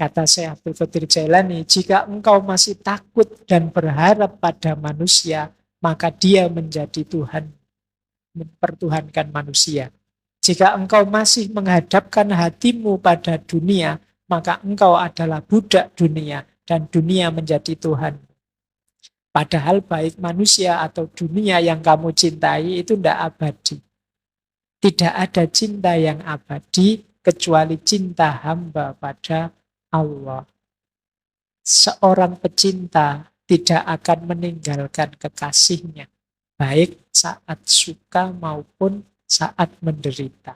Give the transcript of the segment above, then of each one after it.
Kata Syekh Abdul Qadir Jailani, jika engkau masih takut dan berharap pada manusia, maka dia menjadi Tuhan, mempertuhankan manusia. Jika engkau masih menghadapkan hatimu pada dunia, maka engkau adalah budak dunia dan dunia menjadi Tuhan. Padahal baik manusia atau dunia yang kamu cintai itu tidak abadi. Tidak ada cinta yang abadi kecuali cinta hamba pada Allah. Seorang pecinta tidak akan meninggalkan kekasihnya, baik saat suka maupun saat menderita.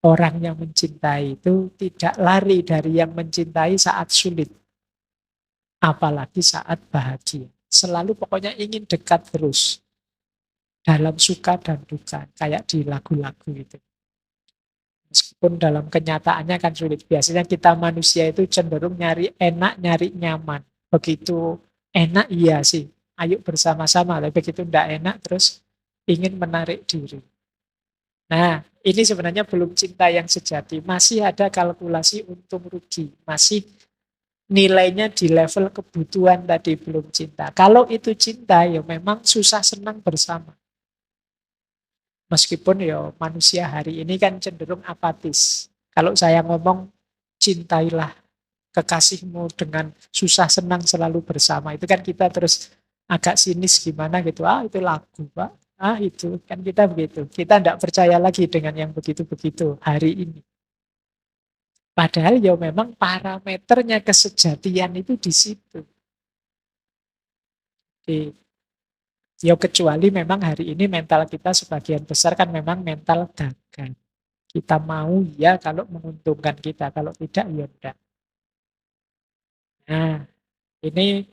Orang yang mencintai itu tidak lari dari yang mencintai saat sulit, apalagi saat bahagia. Selalu pokoknya ingin dekat terus, dalam suka dan duka, kayak di lagu-lagu itu. Meskipun dalam kenyataannya kan sulit. Biasanya kita manusia itu cenderung nyari enak, nyari nyaman. Begitu enak iya sih, ayo bersama-sama. Tapi begitu tidak enak terus ingin menarik diri. Nah, ini sebenarnya belum cinta yang sejati. Masih ada kalkulasi untung rugi. Masih nilainya di level kebutuhan tadi belum cinta. Kalau itu cinta ya memang susah senang bersama. Meskipun ya manusia hari ini kan cenderung apatis. Kalau saya ngomong cintailah kekasihmu dengan susah senang selalu bersama. Itu kan kita terus agak sinis gimana gitu. Ah itu lagu Pak. Ah itu kan kita begitu. Kita tidak percaya lagi dengan yang begitu-begitu hari ini. Padahal ya memang parameternya kesejatian itu di situ. Di ya kecuali memang hari ini mental kita sebagian besar kan memang mental dagang. Kita mau ya kalau menguntungkan kita, kalau tidak ya enggak. Nah, ini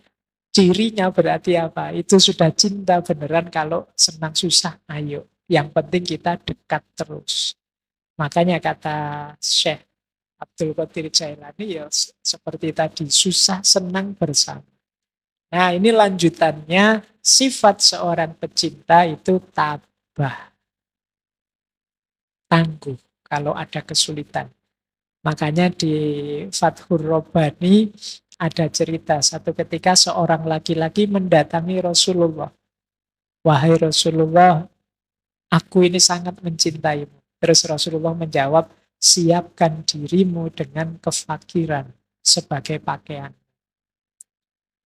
cirinya berarti apa? Itu sudah cinta beneran kalau senang susah, ayo. Yang penting kita dekat terus. Makanya kata Syekh Abdul Qadir Jailani ya seperti tadi, susah senang bersama. Nah, ini lanjutannya sifat seorang pecinta itu tabah, tangguh kalau ada kesulitan. Makanya di Fathur Rabbani ada cerita satu ketika seorang laki-laki mendatangi Rasulullah. Wahai Rasulullah, aku ini sangat mencintaimu. Terus Rasulullah menjawab, siapkan dirimu dengan kefakiran sebagai pakaian.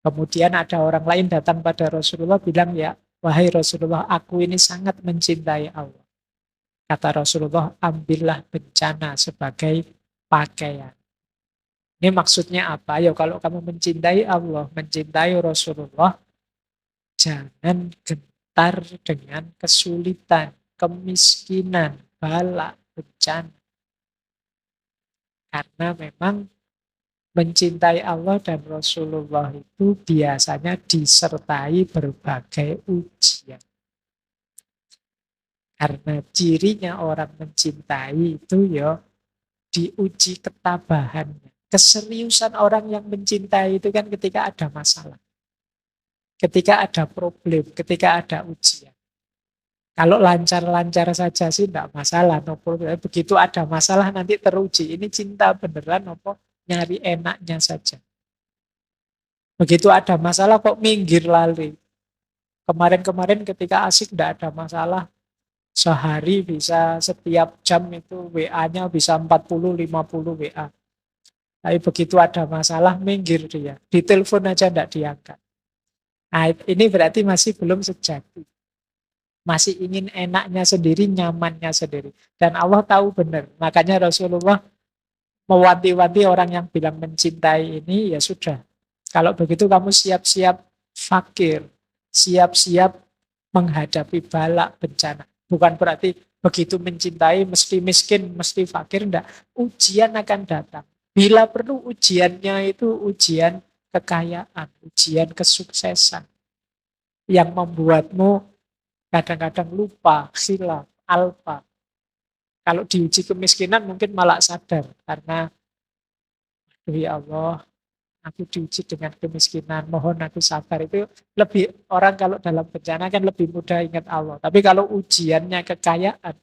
Kemudian ada orang lain datang pada Rasulullah bilang, ya wahai Rasulullah, aku ini sangat mencintai Allah. Kata Rasulullah, ambillah bencana sebagai pakaian. Ini maksudnya apa? Ya kalau kamu mencintai Allah, mencintai Rasulullah, jangan gentar dengan kesulitan, kemiskinan, bala, bencana. Karena memang mencintai Allah dan Rasulullah itu biasanya disertai berbagai ujian. Karena cirinya orang mencintai itu ya diuji ketabahannya. Keseriusan orang yang mencintai itu kan ketika ada masalah. Ketika ada problem, ketika ada ujian. Kalau lancar-lancar saja sih tidak masalah. No problem. Begitu ada masalah nanti teruji. Ini cinta beneran apa nyari enaknya saja. Begitu ada masalah kok minggir lari. Kemarin-kemarin ketika asik tidak ada masalah. Sehari bisa setiap jam itu WA-nya bisa 40-50 WA. Tapi begitu ada masalah minggir dia. Ditelepon aja tidak diangkat. Nah, ini berarti masih belum sejati. Masih ingin enaknya sendiri, nyamannya sendiri. Dan Allah tahu benar. Makanya Rasulullah mewanti-wanti orang yang bilang mencintai ini, ya sudah. Kalau begitu kamu siap-siap fakir. Siap-siap menghadapi balak bencana. Bukan berarti begitu mencintai mesti miskin, mesti fakir. Enggak. Ujian akan datang. Bila perlu ujiannya itu ujian kekayaan, ujian kesuksesan. Yang membuatmu kadang-kadang lupa, khilaf, alfa. Kalau diuji kemiskinan mungkin malah sadar. Karena, aduh ya Allah, aku diuji dengan kemiskinan, mohon aku sabar. Itu lebih, orang kalau dalam bencana kan lebih mudah ingat Allah. Tapi kalau ujiannya kekayaan,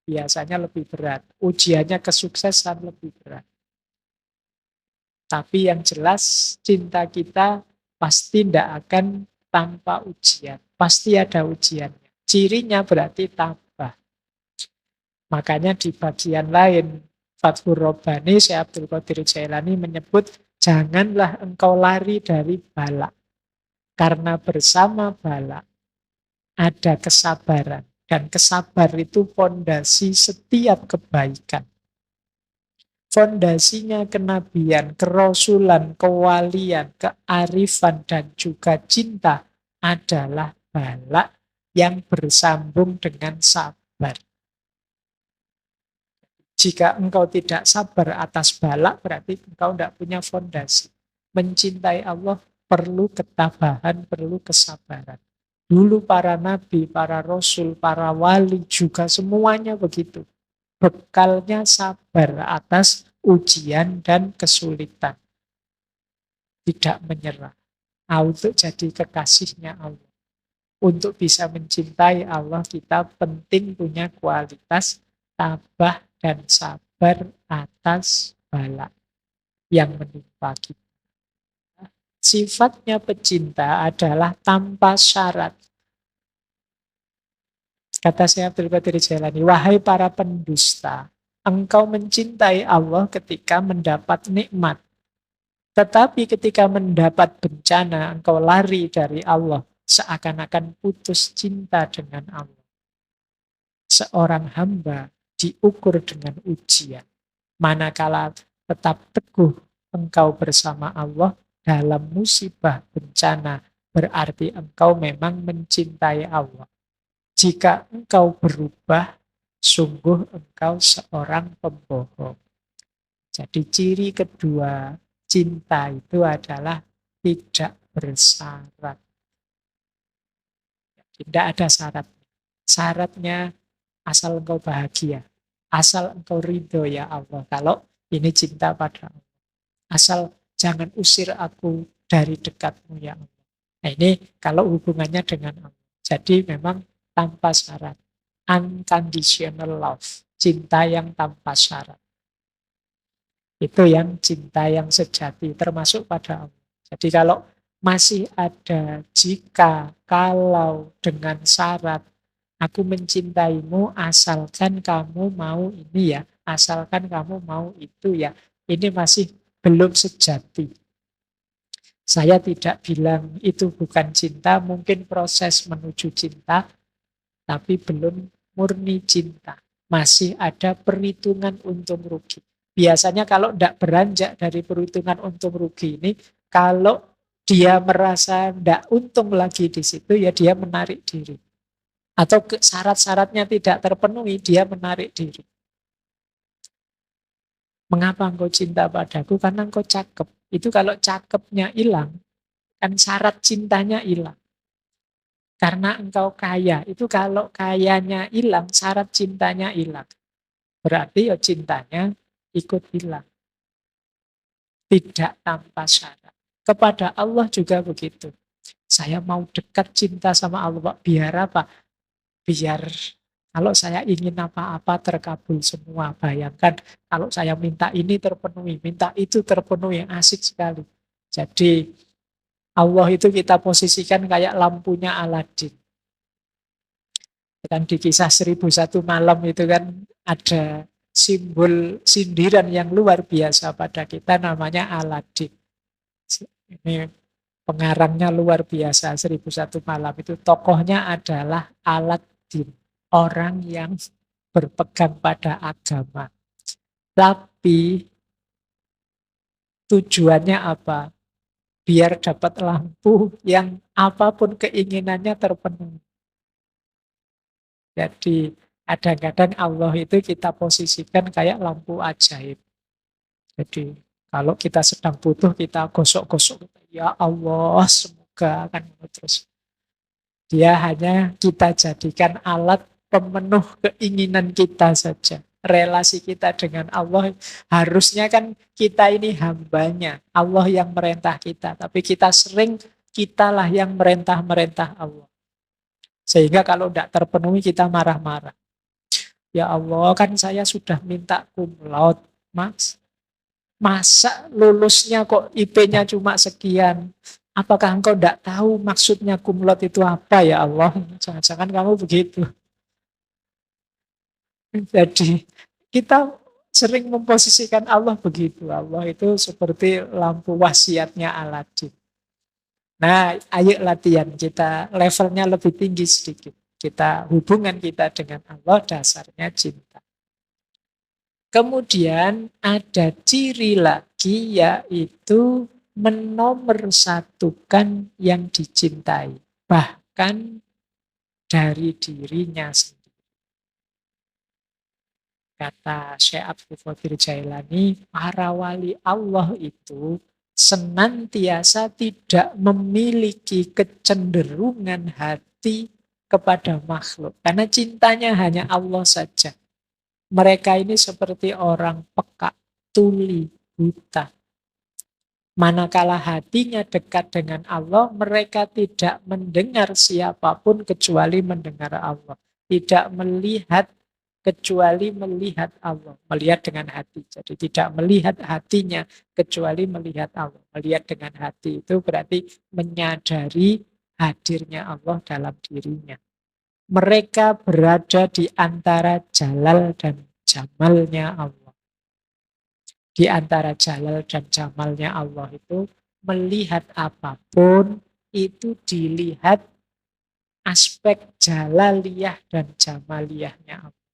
biasanya lebih berat. Ujiannya kesuksesan lebih berat. Tapi yang jelas cinta kita pasti tidak akan tanpa ujian. Pasti ada ujiannya. Cirinya berarti tabah. Makanya di bagian lain, Fathur Rabbani, Syekh Abdul Qadir Jailani menyebut, janganlah engkau lari dari bala. Karena bersama bala ada kesabaran. Dan kesabar itu fondasi setiap kebaikan. Fondasinya kenabian, kerasulan, kewalian, kearifan, dan juga cinta adalah bala yang bersambung dengan sabar. Jika engkau tidak sabar atas bala, berarti engkau tidak punya fondasi. Mencintai Allah perlu ketabahan, perlu kesabaran. Dulu para nabi, para rasul, para wali juga semuanya begitu. Bekalnya sabar atas ujian dan kesulitan. Tidak menyerah. Untuk jadi kekasihnya Allah. Untuk bisa mencintai Allah, kita penting punya kualitas tabah dan sabar atas bala yang menimpa kita. Sifatnya pecinta adalah tanpa syarat. Kata Syekh Abdul Qadir Jailani, wahai para pendusta, engkau mencintai Allah ketika mendapat nikmat. Tetapi ketika mendapat bencana, engkau lari dari Allah, seakan-akan putus cinta dengan Allah. Seorang hamba diukur dengan ujian. Manakala tetap teguh engkau bersama Allah dalam musibah bencana, berarti engkau memang mencintai Allah. Jika engkau berubah, sungguh engkau seorang pembohong. Jadi ciri kedua cinta itu adalah tidak bersyarat. Tidak ada syarat. Syaratnya asal engkau bahagia. Asal engkau ridho ya Allah. Kalau ini cinta pada Allah. Asal jangan usir aku dari dekatmu ya Allah. Nah ini kalau hubungannya dengan Allah. Jadi memang tanpa syarat. Unconditional love. Cinta yang tanpa syarat. Itu yang cinta yang sejati, termasuk pada Allah. Jadi kalau masih ada jika, kalau, dengan syarat, aku mencintaimu asalkan kamu mau ini ya, asalkan kamu mau itu ya. Ini masih belum sejati. Saya tidak bilang itu bukan cinta, mungkin proses menuju cinta, tapi belum murni cinta. Masih ada perhitungan untung rugi. Biasanya kalau tidak beranjak dari perhitungan untung rugi ini, kalau dia merasa tidak untung lagi di situ, ya dia menarik diri. Atau syarat-syaratnya tidak terpenuhi, dia menarik diri. Mengapa engkau cinta padaku? Karena engkau cakep. Itu kalau cakepnya hilang, kan syarat cintanya hilang. Karena engkau kaya. Itu kalau kayanya hilang, syarat cintanya hilang. Berarti ya cintanya ikut hilang. Tidak tanpa syarat. Kepada Allah juga begitu. Saya mau dekat cinta sama Allah. Biar apa? Biar kalau saya ingin apa-apa terkabul semua. Bayangkan kalau saya minta ini terpenuhi, minta itu terpenuhi. Asik sekali. Jadi Allah itu kita posisikan kayak lampunya Aladin. Kan di kisah 1001 malam itu kan ada simbol sindiran yang luar biasa pada kita namanya Aladin. Ini pengarangnya luar biasa 1001 malam itu tokohnya adalah Aladin, orang yang berpegang pada agama. Tapi tujuannya apa? Biar dapat lampu yang apapun keinginannya terpenuhi. Jadi kadang-kadang Allah itu kita posisikan kayak lampu ajaib. Jadi kalau kita sedang butuh kita gosok-gosok. Ya Allah semoga akan terus. Dia hanya kita jadikan alat pemenuh keinginan kita saja. Relasi kita dengan Allah harusnya kan kita ini hambanya. Allah yang merintah kita. Tapi kita sering kitalah yang merintah-merintah Allah. Sehingga kalau tidak terpenuhi kita marah-marah. Ya Allah kan saya sudah minta cum laude, Mas. Masa lulusnya kok IP-nya cuma sekian? Apakah engkau tidak tahu maksudnya kumlot itu apa ya Allah? Jangan-jangan kamu begitu. Jadi kita sering memposisikan Allah begitu. Allah itu seperti lampu wasiatnya Aladin. Nah, ayo latihan kita levelnya lebih tinggi sedikit. Hubungan kita dengan Allah dasarnya cinta. Kemudian ada ciri lagi yaitu menomorsatukan yang dicintai. Bahkan dari dirinya sendiri. Kata Syekh Abdul Qadir Jailani, para wali Allah itu senantiasa tidak memiliki kecenderungan hati kepada makhluk. Karena cintanya hanya Allah saja. Mereka ini seperti orang peka, tuli, buta. Manakala hatinya dekat dengan Allah, mereka tidak mendengar siapapun kecuali mendengar Allah. Tidak melihat kecuali melihat Allah. Melihat dengan hati. Jadi tidak melihat hatinya kecuali melihat Allah. Melihat dengan hati itu berarti menyadari hadirnya Allah dalam dirinya. Mereka berada di antara jalal dan jamalnya Allah. Di antara jalal dan jamalnya Allah itu melihat apapun itu dilihat aspek jalaliyah dan jamaliyahnya Allah.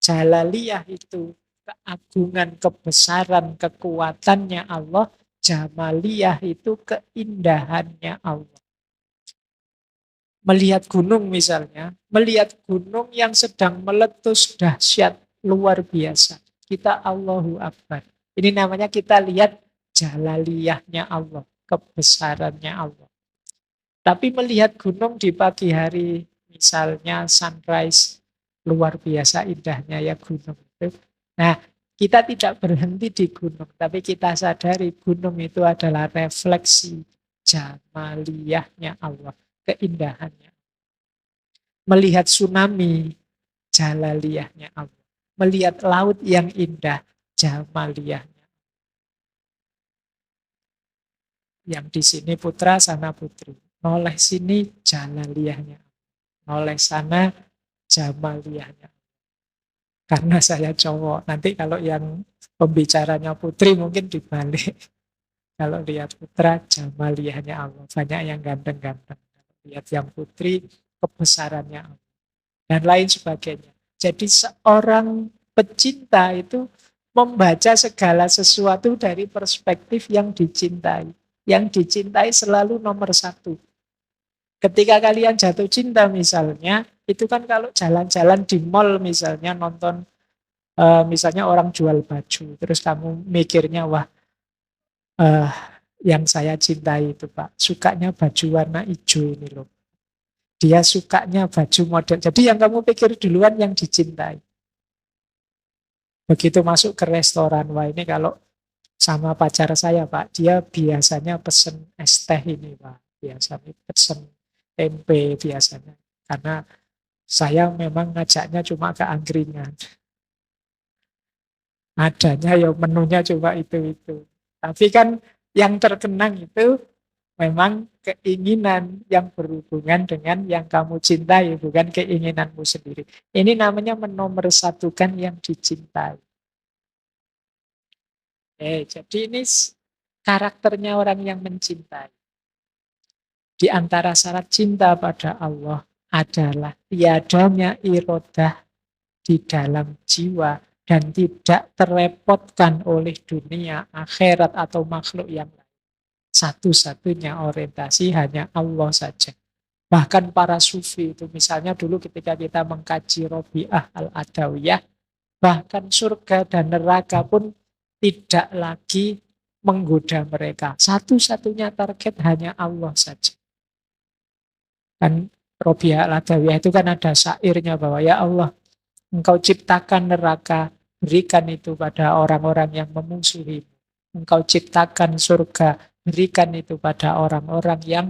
Jalaliyah itu keagungan, kebesaran, kekuatannya Allah. Jamaliyah itu keindahannya Allah. Melihat gunung misalnya, melihat gunung yang sedang meletus dahsyat luar biasa. Kita Allahu Akbar. Ini namanya kita lihat jalaliyahnya Allah, kebesarannya Allah. Tapi melihat gunung di pagi hari, misalnya sunrise, luar biasa indahnya ya gunung itu. Nah, kita tidak berhenti di gunung, tapi kita sadari gunung itu adalah refleksi jamaliyahnya Allah, keindahannya. Melihat tsunami, jalaliyahnya Allah. Melihat laut yang indah, jamaliyahnya. Yang di sini putra, sana putri. Noleh sini, jalaliyahnya. Noleh sana, jamaliyahnya. Karena saya cowok. Nanti kalau yang pembicaranya putri mungkin dibalik. Kalau lihat putra, jamaliyahnya Allah. Banyak yang ganteng-ganteng. Lihat yang putri, kebesarannya Allah. Dan lain sebagainya. Jadi seorang pecinta itu membaca segala sesuatu dari perspektif yang dicintai. Yang dicintai selalu nomor satu. Ketika kalian jatuh cinta misalnya, itu kan kalau jalan-jalan di mall misalnya nonton misalnya orang jual baju, terus kamu mikirnya wah eh, yang saya cintai itu Pak, sukanya baju warna hijau ini loh. Dia sukanya baju model. Jadi yang kamu pikir duluan yang dicintai. Begitu masuk ke restoran, wah ini kalau sama pacar saya Pak, dia biasanya pesen es teh ini Pak. Biasanya pesen tempe biasanya. Karena saya memang ngajaknya cuma ke angkringan. Adanya ya menunya cuma itu-itu. Tapi kan yang terkenang itu memang keinginan yang berhubungan dengan yang kamu cintai, bukan keinginanmu sendiri. Ini namanya menomorsatukan yang dicintai. Jadi ini karakternya orang yang mencintai. Di antara syarat cinta pada Allah adalah tiadanya irodah di dalam jiwa dan tidak terrepotkan oleh dunia, akhirat atau makhluk yang lain. Satu-satunya orientasi hanya Allah saja. Bahkan para sufi itu misalnya dulu ketika kita mengkaji Robi'ah al-Adawiyah, bahkan surga dan neraka pun tidak lagi menggoda mereka. Satu-satunya target hanya Allah saja. Kan Robi'ah al-Adawiyah itu kan ada syairnya bahwa ya Allah, Engkau ciptakan neraka, berikan itu pada orang-orang yang memusuhi. Engkau ciptakan surga, berikan itu pada orang-orang yang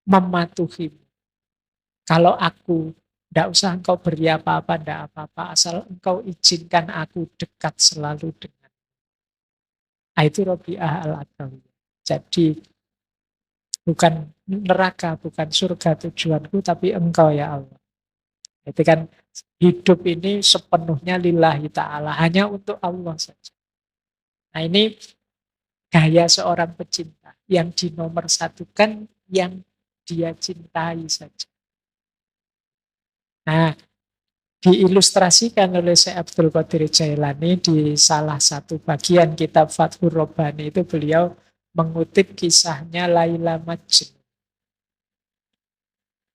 mematuhi. Kalau aku, tidak usah engkau beri apa-apa, tidak apa-apa, asal engkau izinkan aku dekat selalu dengan. Itu Robi'ah al-Adawiyah. Jadi bukan neraka, bukan surga tujuanku, tapi engkau ya Allah. Itu kan hidup ini sepenuhnya lillahi ta'ala, hanya untuk Allah saja. Nah ini gaya seorang pecinta, yang dinomorsatukan yang dia cintai saja. Nah, diilustrasikan oleh Syekh Abdul Qadir Jailani di salah satu bagian kitab Fathur Rabbani itu beliau mengutip kisahnya Laila Majnun.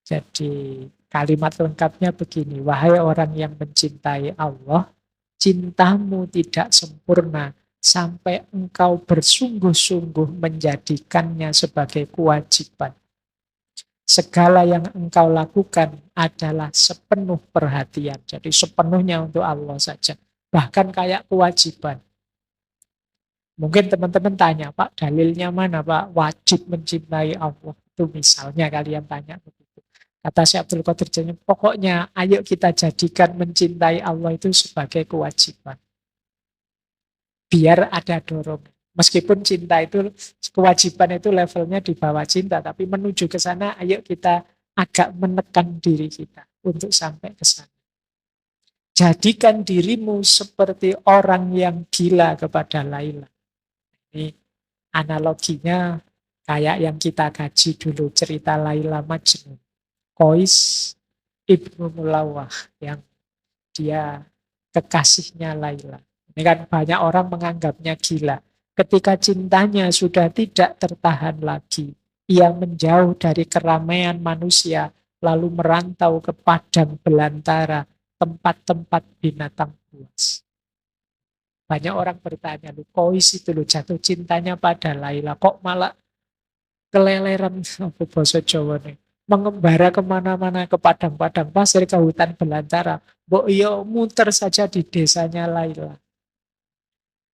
Jadi kalimat lengkapnya begini, wahai orang yang mencintai Allah, cintamu tidak sempurna sampai engkau bersungguh-sungguh menjadikannya sebagai kewajiban. Segala yang engkau lakukan adalah sepenuh perhatian. Jadi sepenuhnya untuk Allah saja. Bahkan kayak kewajiban. Mungkin teman-teman tanya, Pak, dalilnya mana, Pak? Wajib mencintai Allah. Itu misalnya kalian tanya begitu. Kata Syekh Abdul Qadir Jailani, pokoknya ayo kita jadikan mencintai Allah itu sebagai kewajiban. Biar ada dorongan. Meskipun cinta itu, kewajiban itu levelnya di bawah cinta, tapi menuju ke sana, ayo kita agak menekan diri kita untuk sampai ke sana. Jadikan dirimu seperti orang yang gila kepada Laila. Ini analoginya kayak yang kita kaji dulu, cerita Laila Majnun. Qais Ibnu Mulawah yang dia kekasihnya Laila. Ini kan banyak orang menganggapnya gila. Ketika cintanya sudah tidak tertahan lagi, ia menjauh dari keramaian manusia, lalu merantau ke padang belantara, tempat-tempat binatang buas. Banyak orang bertanya, lu Qais itu lu jatuh cintanya pada Laila, kok malah keleleran, apa bahasa Jawa nih, mengembara kemana-mana ke padang-padang pasir, ke hutan belantara. Mbok yo muter saja di desanya Laila.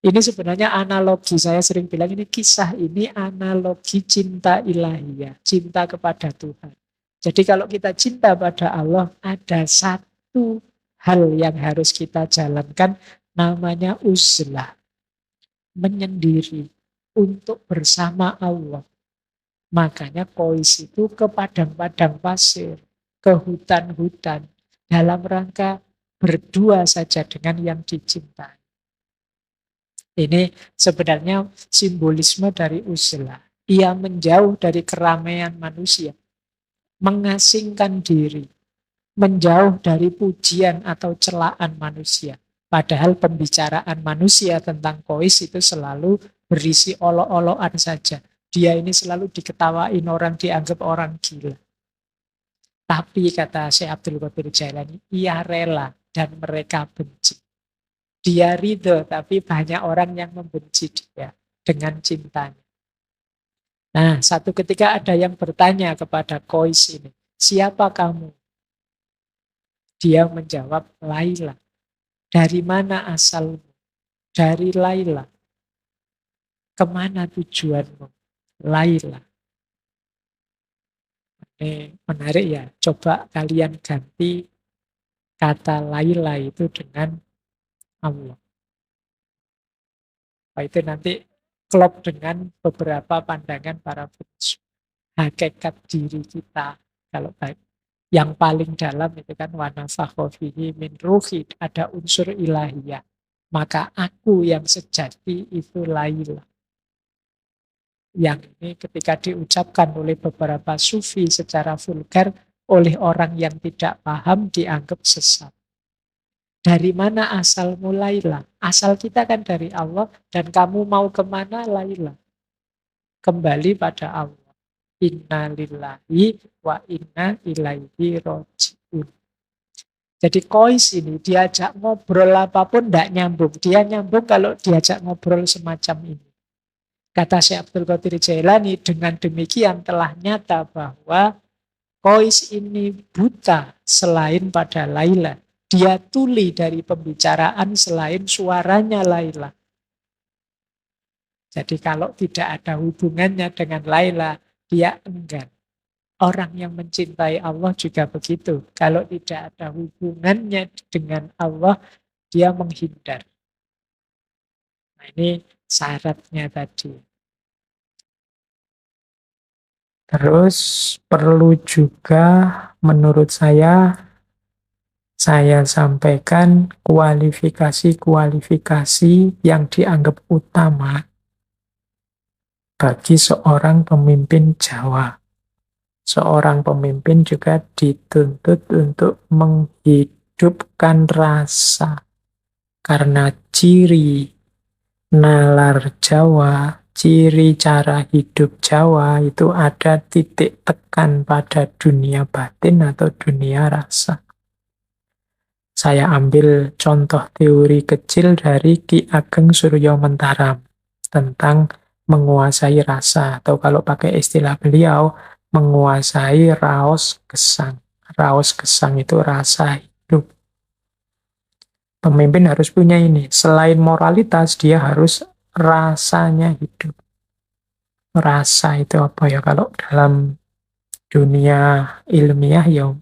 Ini sebenarnya analogi, saya sering bilang ini kisah ini analogi cinta ilahiyah, cinta kepada Tuhan. Jadi kalau kita cinta pada Allah, ada satu hal yang harus kita jalankan, namanya uzlah, menyendiri untuk bersama Allah. Makanya Qais itu ke padang-padang pasir, ke hutan-hutan, dalam rangka berdua saja dengan yang dicintai. Ini sebenarnya simbolisme dari uzlah. Ia menjauh dari keramaian manusia, mengasingkan diri, menjauh dari pujian atau celaan manusia. Padahal pembicaraan manusia tentang Qais itu selalu berisi olok-olokan saja. Dia ini selalu diketawain orang, dianggap orang gila. Tapi kata Syekh Abdul Qadir Jailani, ia rela dan mereka benci. Dia ridho, tapi banyak orang yang membenci dia dengan cintanya. Nah, satu ketika ada yang bertanya kepada Qais ini, siapa kamu? Dia menjawab, Laila. Dari mana asalmu? Dari Laila. Kemana tujuanmu? Laila. Ini menarik ya. Coba kalian ganti kata Laila itu dengan Allah. Itu nanti klop dengan beberapa pandangan para filsuf. Hakikat diri kita. Kalau yang paling dalam itu kan wanafakho fihi min ruhi, ada unsur ilahiyah. Maka aku yang sejati itu Laila. Yang ini ketika diucapkan oleh beberapa sufi secara vulgar, oleh orang yang tidak paham dianggap sesat. Dari mana asalmu Laila? Asal kita kan dari Allah, dan kamu mau kemana Laila? Kembali pada Allah. Inna lillahi wa inna ilaihi roji'un. Jadi Qais ini diajak ngobrol apapun tidak nyambung. Dia nyambung kalau diajak ngobrol semacam ini. Kata Syekh Abdul Qadir Jailani, dengan demikian telah nyata bahwa Qais ini buta selain pada Laila. Dia tuli dari pembicaraan selain suaranya Laila. Jadi kalau tidak ada hubungannya dengan Laila, dia enggan. Orang yang mencintai Allah juga begitu. Kalau tidak ada hubungannya dengan Allah, dia menghindar. Nah, ini syaratnya tadi. Terus perlu juga menurut saya sampaikan kualifikasi-kualifikasi yang dianggap utama bagi seorang pemimpin Jawa. Seorang pemimpin juga dituntut untuk menghidupkan rasa. Karena ciri nalar Jawa, ciri cara hidup Jawa itu ada titik tekan pada dunia batin atau dunia rasa. Saya ambil contoh teori kecil dari Ki Ageng Suryo Mentaram tentang menguasai rasa, atau kalau pakai istilah beliau, menguasai raos gesang. Raos gesang itu rasa hidup. Pemimpin harus punya ini. Selain moralitas, dia harus rasanya hidup. Rasa itu apa ya? Kalau dalam dunia ilmiah ya,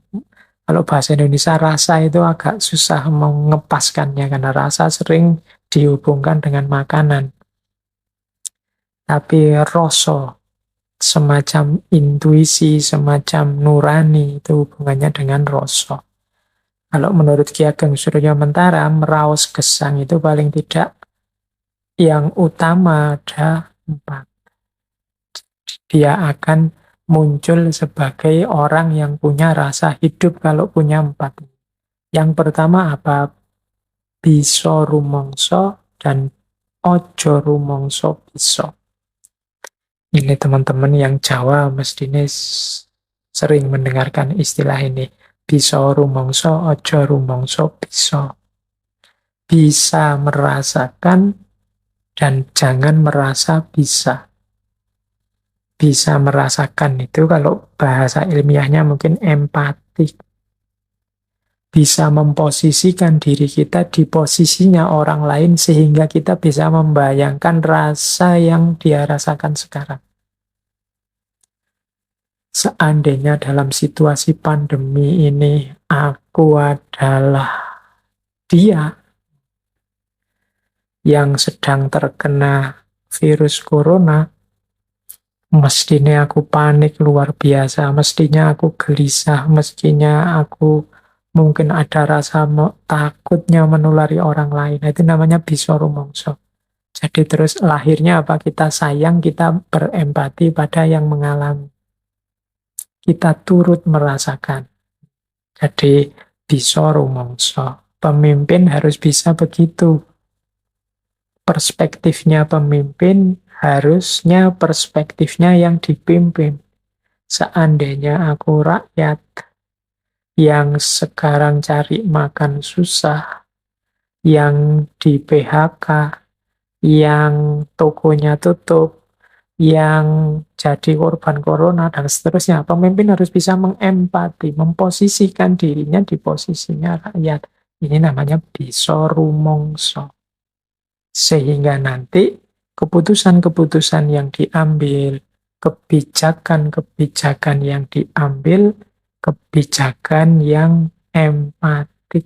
kalau bahasa Indonesia rasa itu agak susah mengepaskannya karena rasa sering dihubungkan dengan makanan. Tapi rasa, semacam intuisi, semacam nurani, itu hubungannya dengan rasa. Kalau menurut Ki Ageng Suryo Mentaram, raos gesang itu paling tidak yang utama ada 4. Dia akan muncul sebagai orang yang punya rasa hidup kalau punya 4. Yang pertama apa? Bisa rumangsa dan ojo rumangsa bisa. Ini teman-teman yang Jawa mestinya sering mendengarkan istilah ini. Bisa rumangsa, ojo rumangsa bisa. Bisa merasakan dan jangan merasa bisa. Bisa merasakan itu kalau bahasa ilmiahnya mungkin empati. Bisa memposisikan diri kita di posisinya orang lain sehingga kita bisa membayangkan rasa yang dia rasakan sekarang. Seandainya dalam situasi pandemi ini aku adalah dia yang sedang terkena virus corona, mestinya aku panik luar biasa, mestinya aku gelisah, mestinya aku mungkin ada rasa takutnya menulari orang lain. Nah, itu namanya bisa rumongso. Jadi terus lahirnya apa? Kita sayang, kita berempati pada yang mengalami. Kita turut merasakan. Jadi bisa rumongso. Pemimpin harus bisa begitu. Perspektifnya pemimpin harusnya perspektifnya yang dipimpin. Seandainya aku rakyat yang sekarang cari makan susah, yang di PHK, yang tokonya tutup, yang jadi korban corona, dan seterusnya. Pemimpin harus bisa mengempati, memposisikan dirinya di posisinya rakyat. Ini namanya bisa rumongso. Sehingga nanti keputusan-keputusan yang diambil, kebijakan-kebijakan yang diambil, kebijakan yang empatik,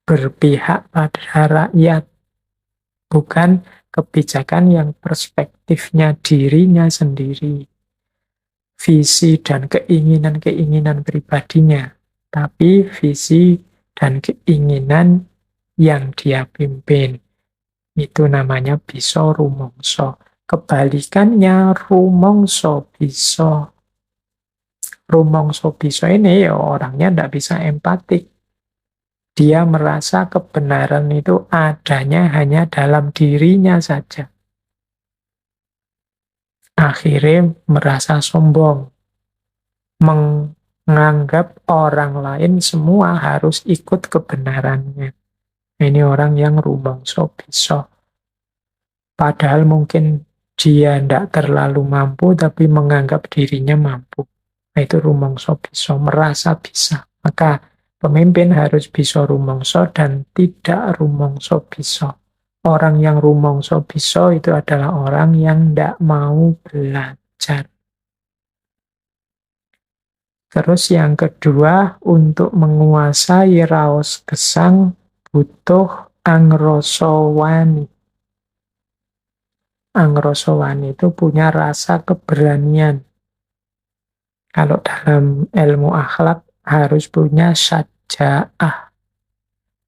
berpihak pada rakyat, bukan kebijakan yang perspektifnya dirinya sendiri, visi dan keinginan-keinginan pribadinya, tapi visi dan keinginan yang dia pimpin. Itu namanya bisa rumongso. Kebalikannya rumongso bisa. Rumongso bisa ini ya orangnya tidak bisa empatik. Dia merasa kebenaran itu adanya hanya dalam dirinya saja. Akhirnya merasa sombong. Menganggap orang lain semua harus ikut kebenarannya. Ini orang yang rumongso bisa. Padahal mungkin dia tidak terlalu mampu, tapi menganggap dirinya mampu. Nah, itu rumongso bisa, merasa bisa. Maka pemimpin harus bisa rumongso dan tidak rumongso bisa. Orang yang rumongso bisa itu adalah orang yang tidak mau belajar. Terus yang kedua, untuk menguasai raos gesang butuh angrosowani. Angrosowani itu punya rasa keberanian. Kalau dalam ilmu akhlak harus punya syaja'ah.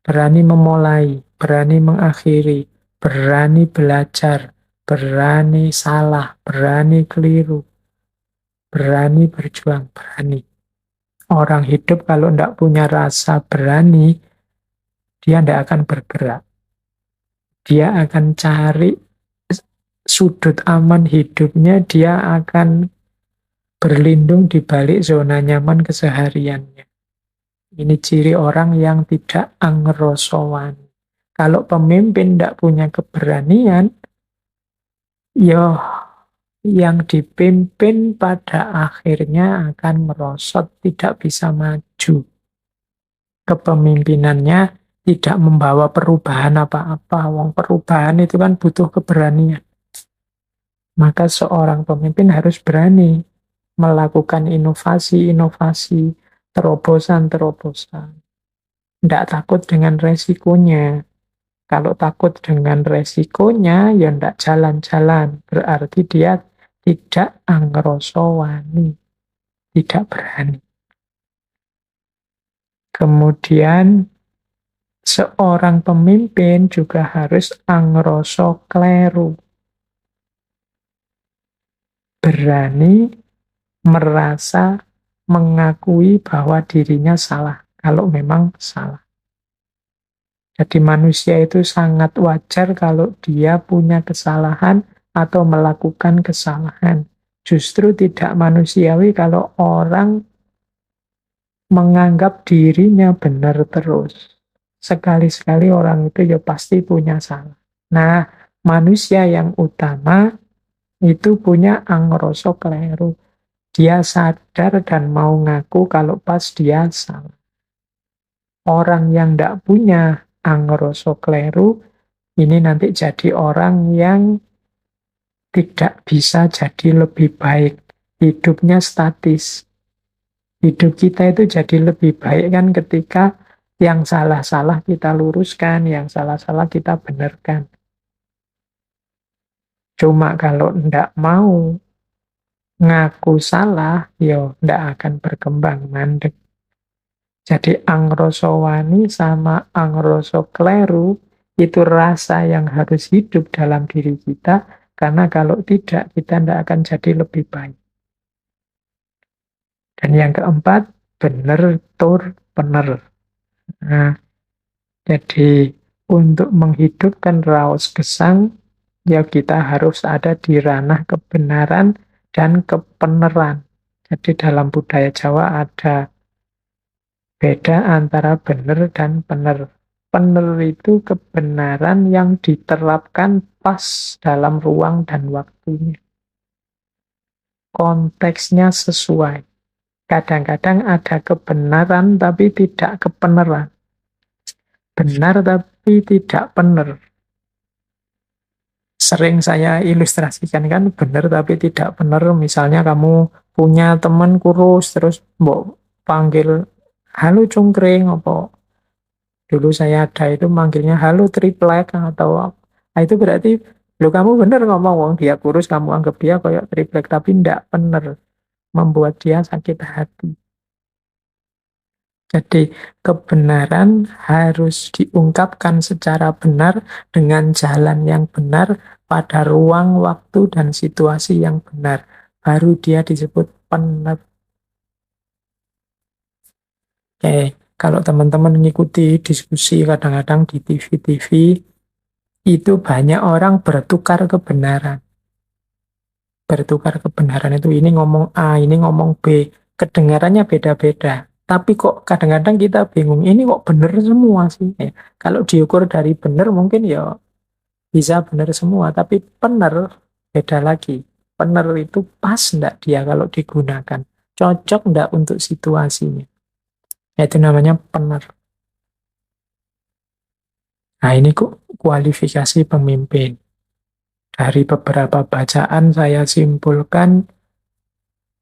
Berani memulai, berani mengakhiri, berani belajar, berani salah, berani keliru, berani berjuang, berani. Orang hidup kalau tidak punya rasa berani, dia tidak akan bergerak. Dia akan cari sudut aman hidupnya, dia akan berlindung di balik zona nyaman kesehariannya. Ini ciri orang yang tidak angrosowan. Kalau pemimpin tidak punya keberanian, ya yang dipimpin pada akhirnya akan merosot, tidak bisa maju. Kepemimpinannya tidak membawa perubahan apa-apa. Wong perubahan itu kan butuh keberanian. Maka seorang pemimpin harus berani melakukan inovasi-inovasi, terobosan-terobosan. Tidak takut dengan resikonya. Kalau takut dengan resikonya, ya tidak jalan-jalan. Berarti dia tidak angrosowani, tidak berani. Kemudian, seorang pemimpin juga harus angroso kleru. Berani merasa mengakui bahwa dirinya salah, kalau memang salah. Jadi manusia itu sangat wajar kalau dia punya kesalahan atau melakukan kesalahan. Justru tidak manusiawi kalau orang menganggap dirinya benar terus. Sekali-sekali orang itu ya pasti punya salah. Nah, manusia yang utama itu punya angroso kleru. Dia sadar dan mau ngaku kalau pas dia salah. Orang yang tidak punya angroso kleru, ini nanti jadi orang yang tidak bisa jadi lebih baik. Hidupnya statis. Hidup kita itu jadi lebih baik kan ketika yang salah-salah kita luruskan, yang salah-salah kita benarkan. Cuma kalau tidak mau ngaku salah, ya tidak akan berkembang, mandek. Jadi angrosowani sama angroso kleru itu rasa yang harus hidup dalam diri kita, karena kalau tidak, kita tidak akan jadi lebih baik. Dan yang keempat, bener tur bener. Nah, jadi untuk menghidupkan raos gesang, ya kita harus ada di ranah kebenaran dan kebenaran. Jadi dalam budaya Jawa ada beda antara benar dan benar. Benar itu kebenaran yang diterapkan pas dalam ruang dan waktunya. Konteksnya sesuai. Kadang-kadang ada kebenaran tapi tidak kebenaran. Benar tapi tidak benar. Sering saya ilustrasikan kan benar tapi tidak benar. Misalnya kamu punya teman kurus terus mau panggil halo cungkring apa. Dulu saya ada itu manggilnya halo triplek atau nah, itu berarti lo kamu benar ngomong wong dia kurus kamu anggap dia kayak triplek tapi tidak benar, membuat dia sakit hati. Jadi kebenaran harus diungkapkan secara benar dengan jalan yang benar pada ruang, waktu, dan situasi yang benar. Baru dia disebut benar. Oke, kalau teman-teman mengikuti diskusi kadang-kadang di TV-TV, itu banyak orang bertukar kebenaran. Bertukar kebenaran itu ini ngomong A, ini ngomong B. Kedengarannya beda-beda. Tapi kok kadang-kadang kita bingung, ini kok benar semua sih? Ya, kalau diukur dari benar mungkin ya bisa benar semua, tapi benar beda lagi. Benar itu pas enggak dia kalau digunakan? Cocok enggak untuk situasinya? Itu namanya benar. Nah ini kok kualifikasi pemimpin. Dari beberapa bacaan saya simpulkan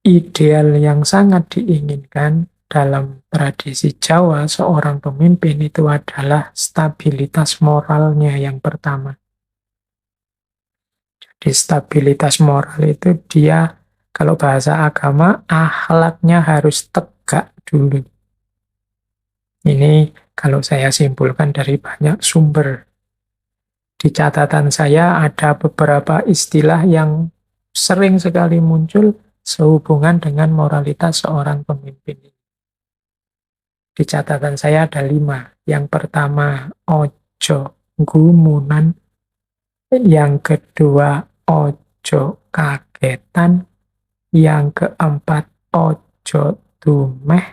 ideal yang sangat diinginkan dalam tradisi Jawa, seorang pemimpin itu adalah stabilitas moralnya yang pertama. Di stabilitas moral itu dia, kalau bahasa agama, akhlaknya harus tegak dulu. Ini kalau saya simpulkan dari banyak sumber. Di catatan saya ada beberapa istilah yang sering sekali muncul sehubungan dengan moralitas seorang pemimpin. Di catatan saya ada 5. Yang pertama, ojo gumunan. Yang kedua, ojo kagetan. Yang keempat, ojo dumeh.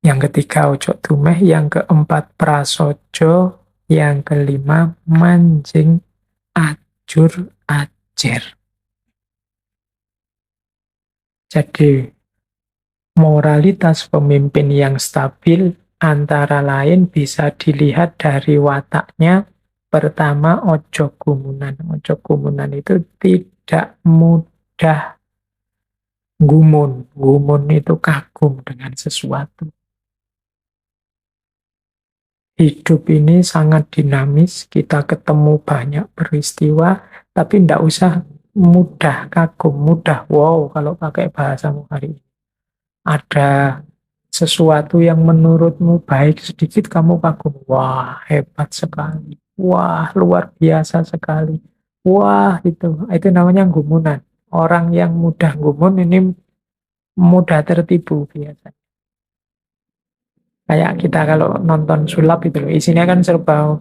Yang ketiga, ojo dumeh. Yang keempat, prasojo. Yang kelima, manjing ajur ajer. Jadi, moralitas pemimpin yang stabil antara lain bisa dilihat dari wataknya. Pertama, ojo gumunan. Ojo gumunan itu tidak mudah gumun. Gumun itu kagum dengan sesuatu. Hidup ini sangat dinamis, kita ketemu banyak peristiwa, tapi tidak usah mudah kagum, mudah wow kalau pakai bahasamu hari ini. Ada sesuatu yang menurutmu baik sedikit, kamu kagum. Wah, hebat sekali. Wah, luar biasa sekali. Wah, itu namanya gumunan. Orang yang mudah gumun ini mudah tertipu biasanya. Kayak kita kalau nonton sulap itu loh, isinya kan serba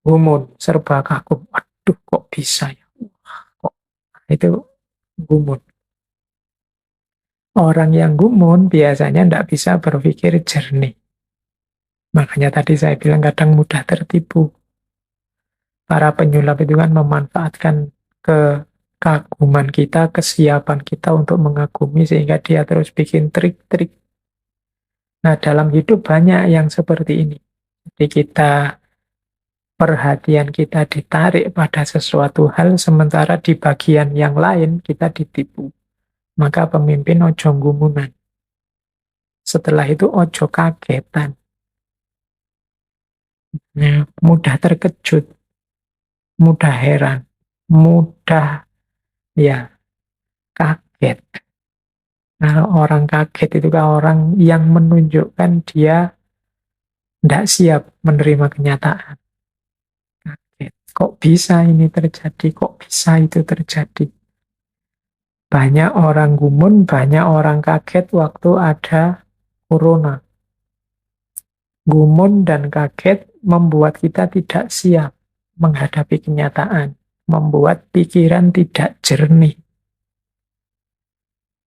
gumun, serba kagum. Waduh, kok bisa ya? Wah, kok itu gumun. Orang yang gumun biasanya tidak bisa berpikir jernih. Makanya tadi saya bilang kadang mudah tertipu. Para penyulap itu kan memanfaatkan kekaguman kita, kesiapan kita untuk mengagumi sehingga dia terus bikin trik-trik. Nah, dalam hidup banyak yang seperti ini. Jadi perhatian kita ditarik pada sesuatu hal, sementara di bagian yang lain kita ditipu. Maka pemimpin ojo gumunan. Setelah itu ojo kagetan. Nah, mudah terkejut, mudah heran, mudah ya kaget. Nah, orang kaget itu kan orang yang menunjukkan dia tidak siap menerima kenyataan. Kaget. Kok bisa ini terjadi? Kok bisa itu terjadi? Banyak orang gumun, banyak orang kaget waktu ada corona. Gumun dan kaget membuat kita tidak siap menghadapi kenyataan, membuat pikiran tidak jernih.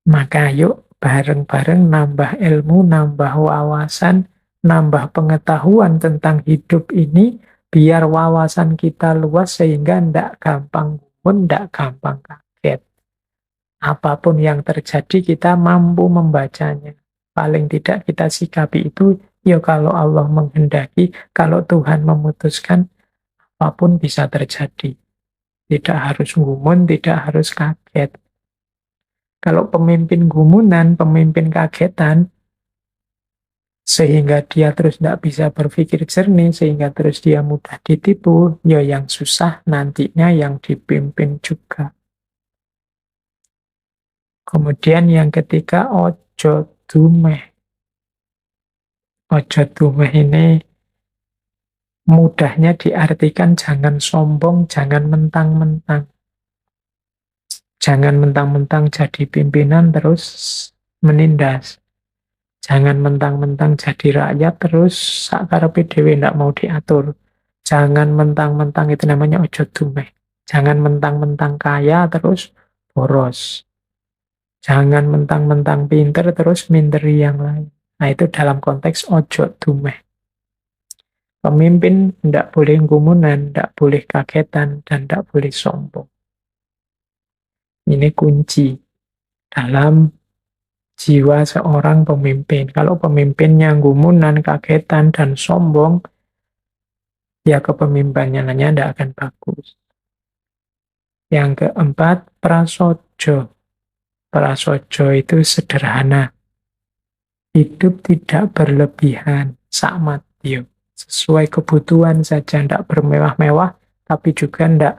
Maka yuk bareng-bareng nambah ilmu, nambah wawasan, nambah pengetahuan tentang hidup ini, biar wawasan kita luas sehingga tidak gampang gumun, tidak gampang kaget. Apapun yang terjadi kita mampu membacanya. Paling tidak kita sikapi itu, ya kalau Allah menghendaki, kalau Tuhan memutuskan, apapun bisa terjadi. Tidak harus gumun, tidak harus kaget. Kalau pemimpin gumunan, pemimpin kagetan, sehingga dia terus tidak bisa berpikir jernih, sehingga terus dia mudah ditipu, ya yang susah nantinya yang dipimpin juga. Kemudian yang ketiga, ojo dumeh. Ojo dumeh ini mudahnya diartikan jangan sombong, jangan mentang-mentang. Jangan mentang-mentang jadi pimpinan terus menindas. Jangan mentang-mentang jadi rakyat terus sakarepe dhewe ndak mau diatur. Jangan mentang-mentang, itu namanya ojo dumeh. Jangan mentang-mentang kaya terus boros. Jangan mentang-mentang pinter terus minderi yang lain. Nah, itu dalam konteks ojo dumeh. Pemimpin tidak boleh gumunan, tidak boleh kagetan, dan tidak boleh sombong. Ini kunci dalam jiwa seorang pemimpin. Kalau pemimpinnya gumunan, kagetan, dan sombong, ya kepemimpinannya tidak akan bagus. Yang keempat, prasojo. Prasojo itu sederhana. Hidup tidak berlebihan, sakmatyo. Sesuai kebutuhan saja, tidak bermewah-mewah, tapi juga tidak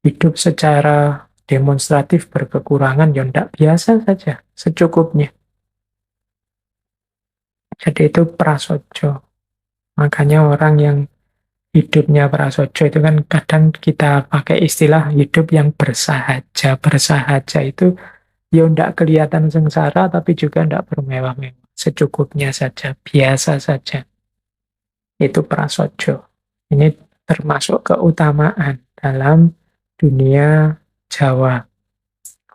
Hidup secara demonstratif berkekurangan, ya ndak, biasa saja, secukupnya. Jadi itu prasojo. Makanya orang yang hidupnya prasojo itu kan kadang kita pakai istilah hidup yang bersahaja. Bersahaja itu ya ndak kelihatan sengsara tapi juga ndak bermewah-mewah. Secukupnya saja, biasa saja. Itu prasojo. Ini termasuk keutamaan dalam dunia Jawa.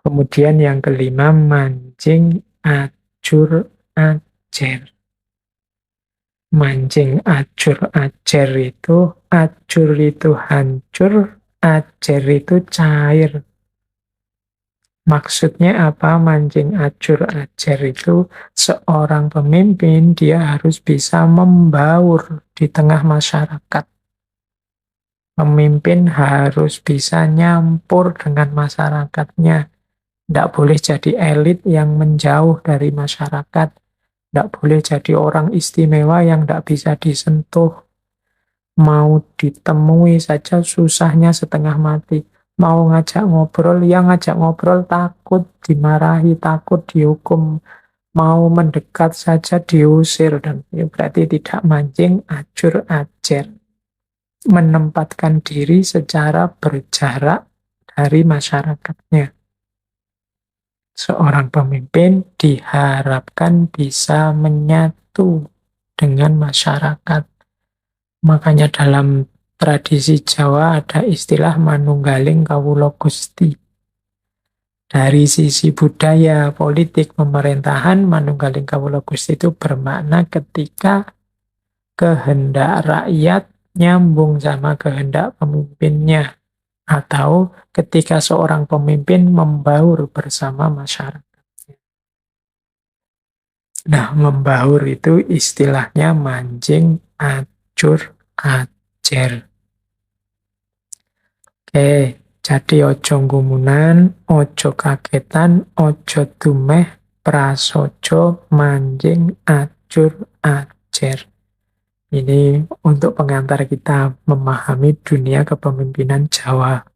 Kemudian yang kelima, mancing ajur ajer. Mancing ajur ajer itu, ajur itu hancur, ajer itu cair. Maksudnya apa mancing ajur ajer itu? Seorang pemimpin dia harus bisa membaur di tengah masyarakat. Pemimpin harus bisa nyampur dengan masyarakatnya. Tidak boleh jadi elit yang menjauh dari masyarakat. Tidak boleh jadi orang istimewa yang tidak bisa disentuh. Mau ditemui saja susahnya setengah mati. Mau ngajak ngobrol, yang ngajak ngobrol takut dimarahi, takut dihukum. Mau mendekat saja diusir. Dan itu berarti tidak mancing ajur ajer. Menempatkan diri secara berjarak dari masyarakatnya. Seorang pemimpin diharapkan bisa menyatu dengan masyarakat. Makanya dalam tradisi Jawa ada istilah manunggaling kawula Gusti. Dari sisi budaya, politik, pemerintahan, manunggaling kawula Gusti itu bermakna ketika kehendak rakyat nyambung sama kehendak pemimpinnya. Atau ketika seorang pemimpin membaur bersama masyarakat. Nah, membaur itu istilahnya mancing ajur ajer. Oke, jadi ojo gumunan, ojo kagetan, ojo dumeh, prasojo, mancing ajur ajer. Ini untuk pengantar kita memahami dunia kepemimpinan Jawa.